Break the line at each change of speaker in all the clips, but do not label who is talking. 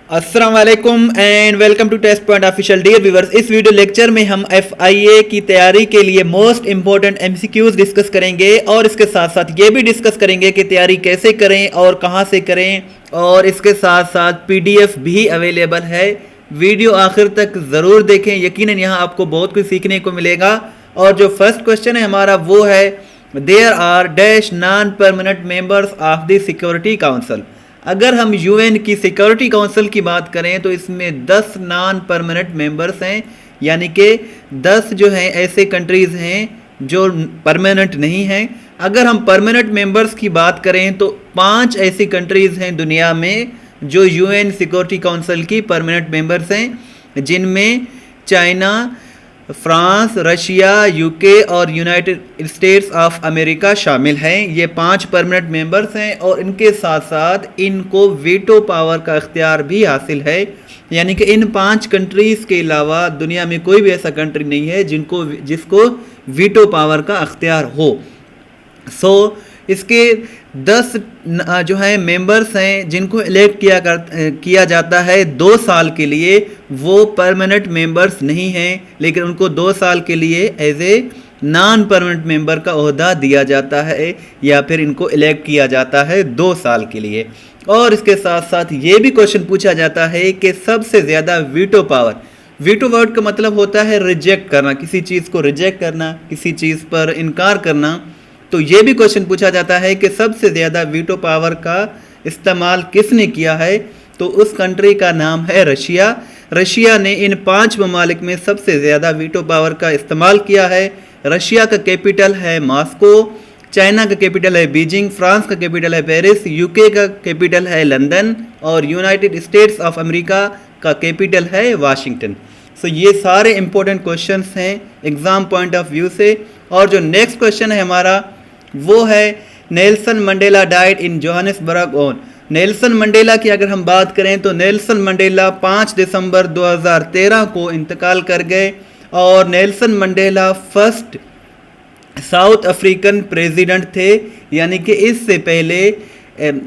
अस्सलाम वालेकुम and welcome to test point official. Dear viewers, इस वीडियो लेक्चर में हम FIA की तैयारी के लिए मोस्ट इंपॉर्टेंट MCQs डिस्कस करेंगे और इसके साथ साथ ये भी डिस्कस करेंगे कि तैयारी कैसे करें और कहां से करें, और इसके साथ साथ PDF भी अवेलेबल है। वीडियो आखिर तक ज़रूर देखें, यकीनन यहाँ आपको बहुत कुछ सीखने को मिलेगा। और जो फर्स्ट क्वेश्चन है हमारा वो है, there are dash non permanent members of the security council. अगर हम UN की सिक्योरिटी काउंसिल की बात करें तो इसमें 10 नॉन परमानेंट मेंबर्स हैं, यानी कि 10 जो हैं ऐसे कंट्रीज़ हैं जो परमानेंट नहीं हैं। अगर हम परमानेंट मेंबर्स की बात करें तो 5 ऐसी कंट्रीज़ हैं दुनिया में जो UN सिक्योरिटी काउंसिल की परमानेंट मेंबर्स हैं, जिनमें चाइना, फ्रांस, रशिया, UK और यूनाइटेड स्टेट्स ऑफ अमेरिका शामिल हैं। ये 5 परमानेंट मेंबर्स हैं और इनके साथ साथ इनको वीटो पावर का इख्तियार भी हासिल है, यानी कि इन 5 कंट्रीज़ के अलावा दुनिया में कोई भी ऐसा कंट्री नहीं है जिसको वीटो पावर का इख्तियार हो। इसके 10 जो है मेंबर्स हैं जिनको इलेक्ट किया जाता है 2 साल के लिए। वो परमानेंट मेंबर्स नहीं हैं, लेकिन उनको 2 साल के लिए as a non permanent member का ओहदा दिया जाता है या फिर इनको इलेक्ट किया जाता है 2 साल के लिए। और इसके साथ साथ ये भी क्वेश्चन पूछा जाता है कि सबसे ज़्यादा वीटो पावर, वीटो वर्ड का मतलब होता है रिजेक्ट करना, किसी चीज़ को रिजेक्ट करना, किसी चीज़ पर इनकार करना। तो ये भी क्वेश्चन पूछा जाता है कि सबसे ज़्यादा वीटो पावर का इस्तेमाल किसने किया है, तो उस कंट्री का नाम है रशिया। रशिया ने इन 5 ममालिक में सबसे ज़्यादा वीटो पावर का इस्तेमाल किया है। रशिया का कैपिटल है मॉस्को, चाइना का कैपिटल है बीजिंग, फ्रांस का कैपिटल है पेरिस, UK का कैपिटल है लंदन और यूनाइटेड स्टेट्स ऑफ अमेरिका का कैपिटल है वाशिंगटन। ये सारे इंपॉर्टेंट क्वेश्चंस हैं एग्ज़ाम पॉइंट ऑफ व्यू से। और जो नेक्स्ट क्वेश्चन है हमारा वो है, Nelson Mandela died in Johannesburg on. Nelson Mandela की अगर हम बात करें तो नेल्सन मंडेला 5 दिसंबर 2013 को इंतकाल कर गए। और Nelson Mandela first south African president थे, यानी कि इससे पहले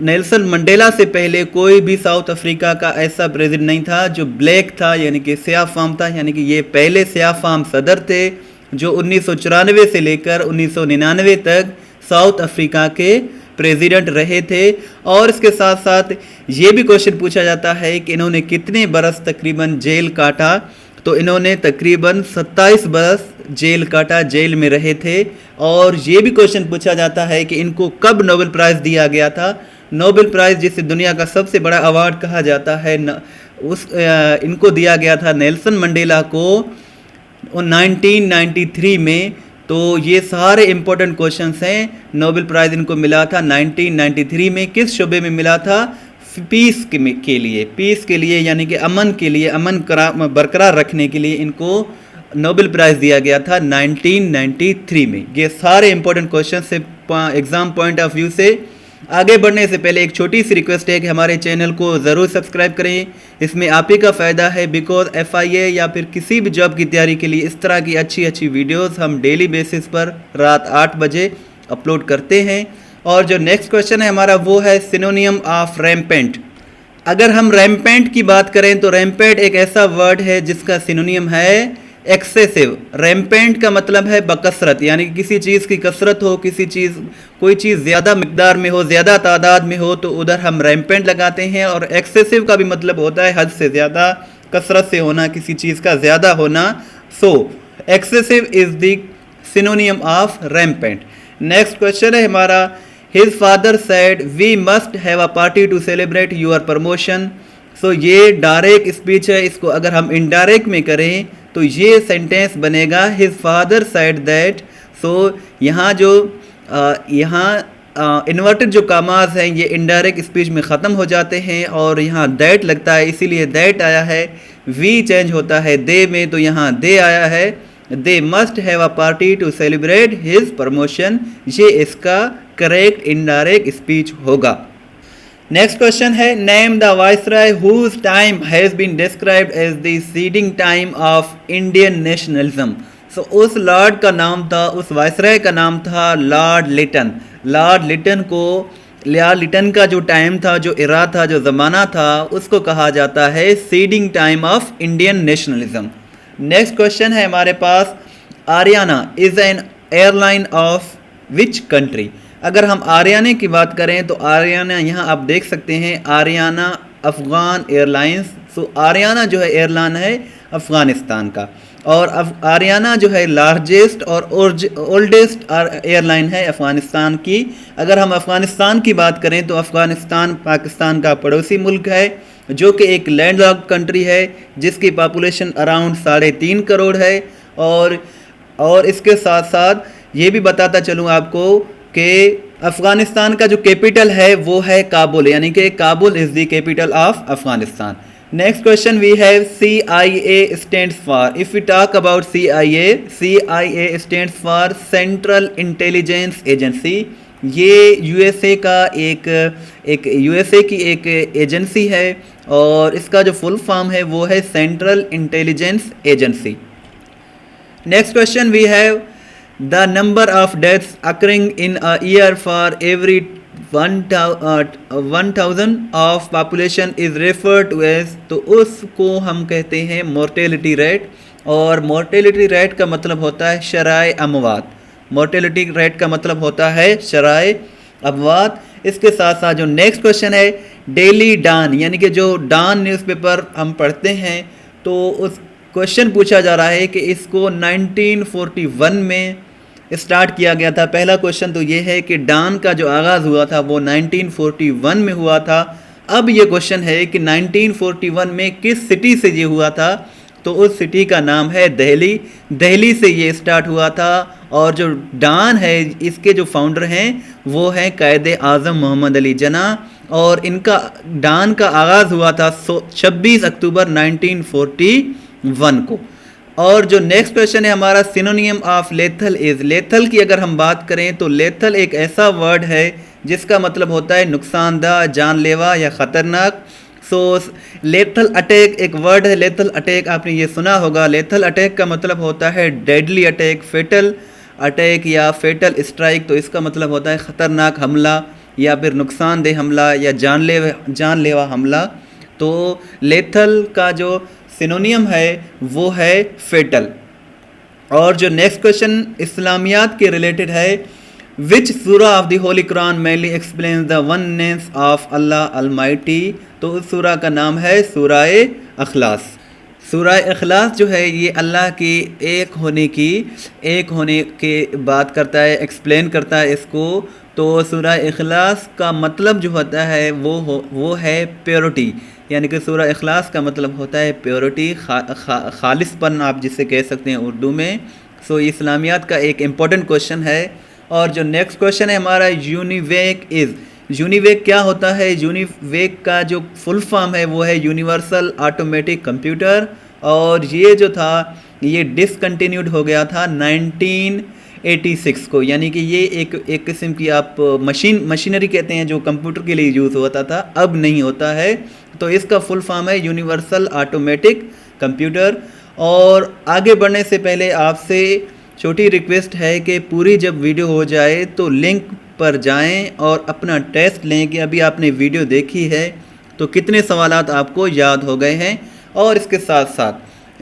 नेल्सन मंडेला से पहले कोई भी साउथ अफ्रीका का ऐसा प्रेसिडेंट नहीं था जो ब्लैक था, यानी कि स्याह फाम था। यानी कि ये पहले स्याह फाम सदर थे जो 1994 से लेकर 1999 तक साउथ अफ्रीका के प्रेसिडेंट रहे थे। और इसके साथ साथ ये भी क्वेश्चन पूछा जाता है कि इन्होंने कितने बरस तकरीबन जेल काटा, तो इन्होंने तकरीबन 27 बरस जेल काटा, जेल में रहे थे। और ये भी क्वेश्चन पूछा जाता है कि इनको कब नोबेल प्राइज़ दिया गया था। नोबेल प्राइज़ जिसे दुनिया का सबसे बड़ा अवार्ड कहा जाता है, इनको दिया गया था नेल्सन मंडेला को 1993 में। तो ये सारे इम्पोर्टेंट क्वेश्चंस हैं। नोबेल प्राइज़ इनको मिला था 1993 में, किस शोबे में मिला था? पीस के लिए, यानी कि अमन के लिए, अमन बरकरार रखने के लिए इनको नोबेल प्राइज़ दिया गया था 1993 में। ये सारे इंपॉर्टेंट क्वेश्चन से एग्ज़ाम पॉइंट ऑफ व्यू से। आगे बढ़ने से पहले एक छोटी सी रिक्वेस्ट है कि हमारे चैनल को ज़रूर सब्सक्राइब करें, इसमें आप ही का फ़ायदा है। बिकॉज FIA या फिर किसी भी जॉब की तैयारी के लिए इस तरह की अच्छी वीडियोस हम डेली बेसिस पर रात 8 बजे अपलोड करते हैं। और जो नेक्स्ट क्वेश्चन है हमारा वो है, सिनोनियम ऑफ रैम्पेंट। अगर हम रैम्पेंट की बात करें तो रैम्पेंट एक ऐसा वर्ड है जिसका सिनोनियम है एक्सेसिव। रैम्पेंट का मतलब है बकसरत, यानी कि किसी चीज़ की कसरत हो, कोई चीज़ ज़्यादा मिकदार में हो, ज़्यादा तादाद में हो, तो उधर हम रैम्पेंट लगाते हैं। और एक्सेसिव का भी मतलब होता है हद से ज़्यादा, कसरत से होना, किसी चीज़ का ज़्यादा होना। Excessive is the synonym of rampant. Next question है हमारा, his father said we must have a party to celebrate your promotion. ये डायरेक्ट स्पीच है, इसको अगर हम इनडायरेक्ट में करें तो ये सेंटेंस बनेगा, हिज फादर सेड दैट। यहाँ जो इन्वर्टेड जो कामाज हैं ये इनडायरेक्ट स्पीच में ख़त्म हो जाते हैं और यहाँ दैट लगता है, इसीलिए दैट आया है। वी चेंज होता है दे में, तो यहाँ दे आया है। They must have a party to celebrate his promotion, ये इसका करेक्ट इनडायरेक्ट स्पीच होगा। नेक्स्ट क्वेश्चन है, name the viceroy whose time has been described as the seeding time of Indian nationalism. उस लॉर्ड का नाम था, उस वाइसराय का नाम था लॉर्ड लिटन। लॉर्ड लिटन को या लिटन का जो टाइम था, जो इरा था, जो ज़माना था, उसको कहा जाता है seeding time of Indian nationalism. Next question है हमारे पास, Ariana is an airline of which country. अगर हम आरियाना की बात करें तो आरियाना यहाँ आप देख सकते हैं, आरियाना अफ़गान एयरलाइंस। सो आरियाना जो है एयरलाइन है अफ़गानिस्तान का, और आरियाना जो है लार्जेस्ट और ओल्डेस्ट एयरलाइन है अफ़गानिस्तान की। अगर हम अफ़गानिस्तान की बात करें तो अफ़गानिस्तान पाकिस्तान का पड़ोसी मुल्क है, जो कि एक लैंडलॉक्ड कंट्री है, जिसकी पॉपुलेशन अराउंड 3.5 करोड़ है। और इसके साथ साथ ये भी बताता चलूँ आपको कि अफ़गानिस्तान का जो कैपिटल है वो है काबुल, यानी कि Kabul is the capital of Afghanistan. Next question we have CIA stands for. If we talk about CIA stands for Central Intelligence Agency. ये यूएसए का एक यूएसए की एक एजेंसी है, और इसका जो फुल फॉर्म है वो है central intelligence agency. Next question we have the number of deaths occurring in a year for every 1000 of population is refer to as, तो उसको हम कहते हैं मोर्टेलिटी रेट। और मोर्टेलिटी रेट का मतलब होता है शराय अमवात। मोर्टेलिटी रेट का मतलब होता है शराय अमवात। इसके साथ साथ जो नेक्स्ट क्वेश्चन है, डेली डॉन, यानी कि जो डॉन न्यूज़पेपर हम पढ़ते हैं, तो उस क्वेश्चन पूछा जा रहा है कि इसको 1941 में स्टार्ट किया गया था। पहला क्वेश्चन तो ये है कि डॉन का जो आगाज़ हुआ था वो 1941 में हुआ था। अब ये क्वेश्चन है कि 1941 में किस सिटी से ये हुआ था, तो उस सिटी का नाम है दिल्ली। दिल्ली से ये स्टार्ट हुआ था। और जो डॉन है, इसके जो फाउंडर हैं वो हैं कायदे आज़म मोहम्मद अली जना, और इनका डॉन का आगाज़ हुआ था 26 अक्टूबर 1941 को। और जो नेक्स्ट क्वेश्चन है हमारा, सिनोनियम ऑफ लेथल इज़। लेथल की अगर हम बात करें तो लेथल एक ऐसा वर्ड है जिसका मतलब होता है नुकसानदा, जानलेवा या ख़तरनाक। सो लेथल अटैक एक वर्ड है। लेथल अटैक आपने ये सुना होगा। लेथल अटैक का मतलब होता है डेडली अटैक, फेटल अटैक या फेटल स्ट्राइक। तो इसका मतलब होता है ख़तरनाक हमला या फिर नुकसानदेह हमला या जानलेवा हमला। तो लेथल का जो सिनोनियम है वो है फेटल। और जो नेक्स्ट क्वेश्चन इस्लामियात के रिलेटेड है, विच सूरा of the Holi Quran mainly explains the oneness of Allah Almighty. तो उस सूरा का नाम है सूरा अखलास। सूरा अखलास जो है ये अल्लाह की एक होने के बात करता है, एक्सप्लेन करता है इसको। तो सूरा अखलास का मतलब जो होता है वो है प्योरिटी, यानी कि सूरा इखलास का मतलब होता है प्योरिटी, खालिसपन आप जिसे कह सकते हैं उर्दू में। सो इस्लामियात का एक इम्पॉर्टेंट क्वेश्चन है। और जो नेक्स्ट क्वेश्चन है हमारा, यूनिवेक इज़। यूनिवेक क्या होता है? यूनिवेक का जो फुल फॉर्म है वो है यूनिवर्सल ऑटोमेटिक कंप्यूटर। और ये जो था ये डिसकंटिन्यूड हो गया था 1986 को, यानी कि ये एक किस्म की आप मशीनरी कहते हैं जो कंप्यूटर के लिए यूज़ होता था, अब नहीं होता है। तो इसका फुल फॉर्म है यूनिवर्सल ऑटोमेटिक कंप्यूटर। और आगे बढ़ने से पहले आपसे छोटी रिक्वेस्ट है कि पूरी जब वीडियो हो जाए तो लिंक पर जाएं और अपना टेस्ट लें कि अभी आपने वीडियो देखी है तो कितने सवालात आपको याद हो गए हैं। और इसके साथ साथ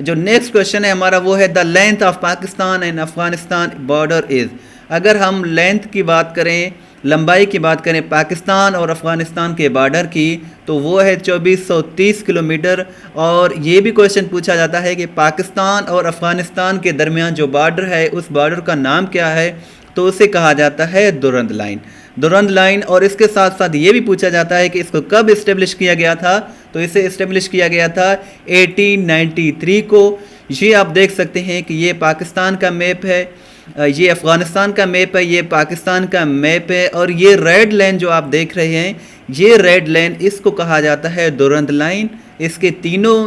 जो नेक्स्ट क्वेश्चन है हमारा वो है, the length of Pakistan and Afghanistan border is. अगर हम लेंथ की बात करें, लंबाई की बात करें पाकिस्तान और अफ़गानिस्तान के बॉर्डर की, तो वो है 2430 किलोमीटर। और ये भी क्वेश्चन पूछा जाता है कि पाकिस्तान और अफ़गानिस्तान के दरमियान जो बॉर्डर है उस बॉर्डर का नाम क्या है, तो उसे कहा जाता है दुरंद लाइन। Durand line. और इसके साथ साथ ये भी पूछा जाता है कि इसको कब इस्टेब्लिश किया गया था, तो इसे इस्टेब्लिश किया गया था 1893 को। ये आप देख सकते हैं कि ये पाकिस्तान का मैप है, ये अफ़गानिस्तान का मैप है, ये पाकिस्तान का मैप है। और ये रेड लाइन जो आप देख रहे हैं, ये रेड लाइन इसको कहा जाता है दुरंद लाइन। इसके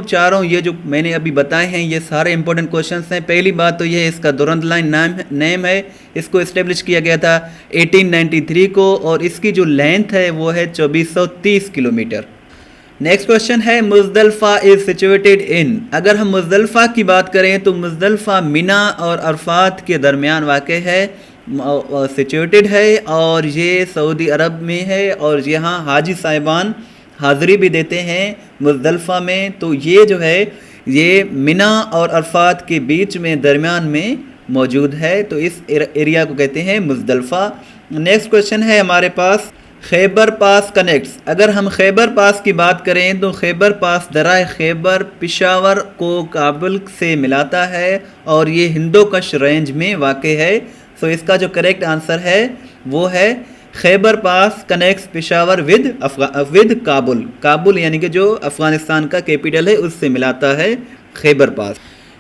चारों ये जो मैंने अभी बताए हैं ये सारे इंपॉर्टेंट क्वेश्चंस हैं। पहली बात तो ये इसका दुरंद लाइन नेम है, इसको इस्टेब्लिश किया गया था 1893 को, और इसकी जो लेंथ है वो है 2430 किलोमीटर। नेक्स्ट क्वेश्चन है, मुज़दलिफ़ा इज़ सिचुएटेड इन। अगर हम मुज़दलिफ़ा की बात करें तो मुज़दलिफ़ा मिना और अरफात के दरमियान वाक़ है। सिचुएटेड है और ये सऊदी अरब में है और यहाँ हाजी साहिबान हाज़िरी भी देते हैं मुज़दलिफ़ा में। तो ये जो है ये मिना और अरफात के बीच में दरमियान में मौजूद है, तो इस एरिया को कहते हैं मुज़दलिफ़ा। नेक्स्ट क्वेश्चन है हमारे पास खैबर पास कनेक्ट्स। अगर हम खैबर पास की बात करें तो खैबर पास दराए खैबर पेशावर को काबुल से मिलाता है और ये हिंदोकश रेंज में वाक़ है। सो इसका जो करेक्ट आंसर है वो है खैबर पास कनेक्ट्स पेशावर विद काबुल। काबुल यानी कि जो अफ़गानिस्तान का कैपिटल है उससे मिलाता है खैबर पास।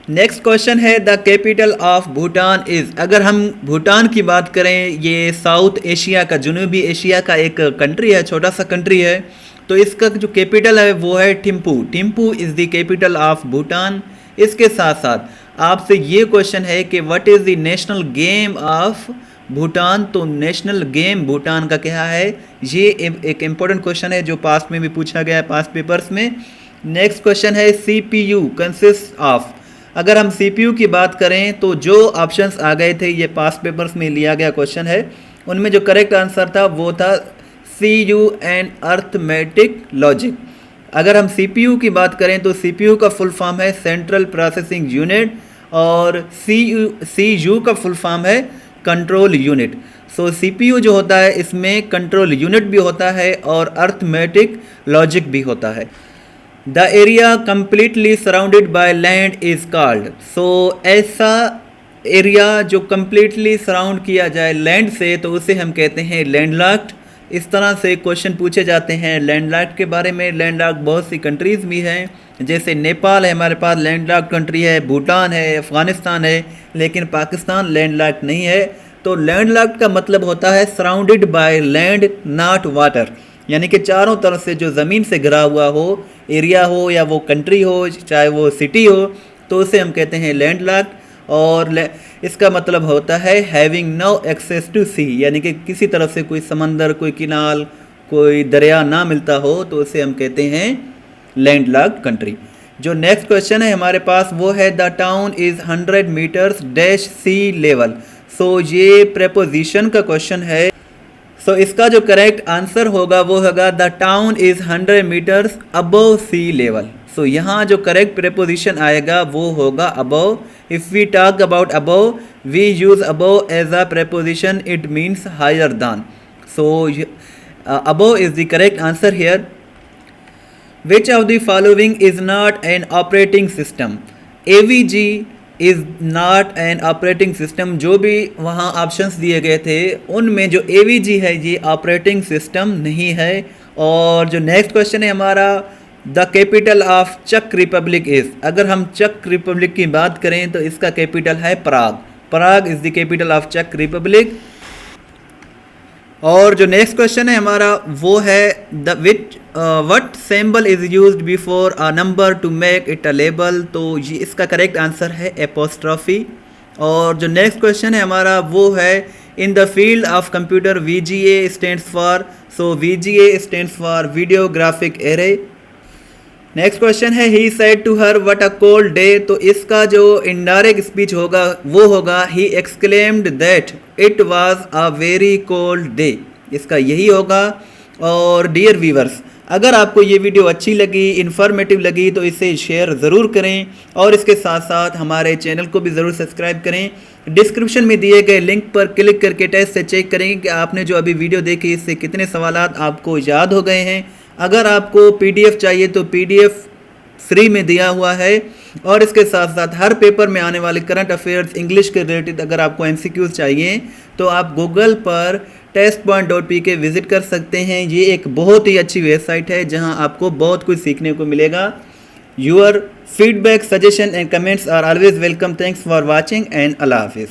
नेक्स्ट क्वेश्चन है the capital of Bhutan is. अगर हम भूटान की बात करें, ये साउथ एशिया का, जनूबी एशिया का एक कंट्री है, छोटा सा कंट्री है। तो इसका जो कैपिटल है वो है Thimphu. Thimphu is the capital of Bhutan. इसके साथ साथ आपसे ये क्वेश्चन है कि what is the national game of Bhutan. तो नेशनल गेम भूटान का क्या है, ये एक इम्पोर्टेंट क्वेश्चन है जो पास्ट में भी पूछा गया है पास्ट पेपर्स में। नेक्स्ट क्वेश्चन है CPU कंसिस्ट ऑफ। अगर हम CPU की बात करें तो जो ऑप्शंस आ गए थे, ये पास्ट पेपर्स में लिया गया क्वेश्चन है, उनमें जो करेक्ट आंसर था वो था CU एंड अर्थमेटिक लॉजिक। अगर हम CPU की बात करें तो CPU का फुल फॉर्म है सेंट्रल प्रोसेसिंग यूनिट और CU का फुल फॉर्म है कंट्रोल यूनिट। सो CPU जो होता है इसमें कंट्रोल यूनिट भी होता है और अर्थमेटिक लॉजिक भी होता है। The area completely surrounded by land is called. So ऐसा एरिया जो कम्प्लीटली सराउंड किया जाए लैंड से तो उसे हम कहते हैं लैंडलॉक्ड। इस तरह से क्वेश्चन पूछे जाते हैं लैंडलॉक्ड के बारे में। लैंडलॉक्ड बहुत सी कंट्रीज़ भी हैं, जैसे नेपाल है हमारे पास लैंडलॉक्ड कंट्री है, भूटान है, अफ़गानिस्तान है, लेकिन पाकिस्तान लैंडलॉक्ड नहीं है। तो लैंडलॉक्ड का मतलब होता है surrounded by land not water, यानी कि चारों तरफ से जो ज़मीन से घिरा हुआ हो, एरिया हो या वो कंट्री हो, चाहे वो सिटी हो, तो उसे हम कहते हैं लैंडलॉक्ड। और इसका मतलब होता है हैविंग नो एक्सेस टू सी, यानी कि किसी तरफ से कोई समंदर, कोई किनाल, कोई दरिया ना मिलता हो तो उसे हम कहते हैं लैंडलॉक्ड कंट्री। जो नेक्स्ट क्वेश्चन है हमारे पास वो है the town is 100 metres dash sea level. So ये प्रेपोजिशन का क्वेश्चन है। सो इसका जो करेक्ट आंसर होगा वो होगा the town is 100 metres above sea level. So यहाँ जो करेक्ट प्रेपोजिशन आएगा वो होगा above. If we talk about above we use above as a preposition, it means higher than. So above is the correct answer here. Which of the following is not an operating system. AVG is not an operating system. जो भी वहाँ options दिए गए थे उनमें जो AVG है ये ऑपरेटिंग सिस्टम नहीं है। और जो नेक्स्ट क्वेश्चन है हमारा द कैपिटल ऑफ चेक रिपब्लिक इज़। अगर हम चेक रिपब्लिक की बात करें तो इसका कैपिटल है Prague. Prague is the capital of चेक रिपब्लिक। और जो नेक्स्ट क्वेश्चन है हमारा वो है what symbol is used before a number to make it a label. तो ये इसका करेक्ट आंसर है एपोस्ट्रॉफी। और जो नेक्स्ट क्वेश्चन है हमारा वो है in the field of computer VGA stands for. So VGA stands for video graphic array. Next question है he said to her what a cold day. तो इसका जो इनडायरेक्ट स्पीच होगा वो होगा he exclaimed that it was a very cold day. इसका यही होगा। और डियर व्यूअर्स, अगर आपको ये वीडियो अच्छी लगी, इन्फॉर्मेटिव लगी तो इसे शेयर ज़रूर करें और इसके साथ साथ हमारे चैनल को भी ज़रूर सब्सक्राइब करें। डिस्क्रिप्शन में दिए गए लिंक पर क्लिक करके टेस्ट से चेक करेंगे कि आपने जो अभी वीडियो देखी इससे कितने सवालात आपको याद हो गए हैं। अगर आपको PDF चाहिए तो PDF फ्री में दिया हुआ है। और इसके साथ साथ हर पेपर में आने वाले करंट अफेयर्स इंग्लिश के रिलेटेड अगर आपको MCQs चाहिए तो आप गूगल पर testpoint.pk विज़िट कर सकते हैं। ये एक बहुत ही अच्छी वेबसाइट है जहां आपको बहुत कुछ सीखने को मिलेगा। Your feedback, suggestion and comments are always welcome. Thanks for watching and अल्लाह हाफिज़।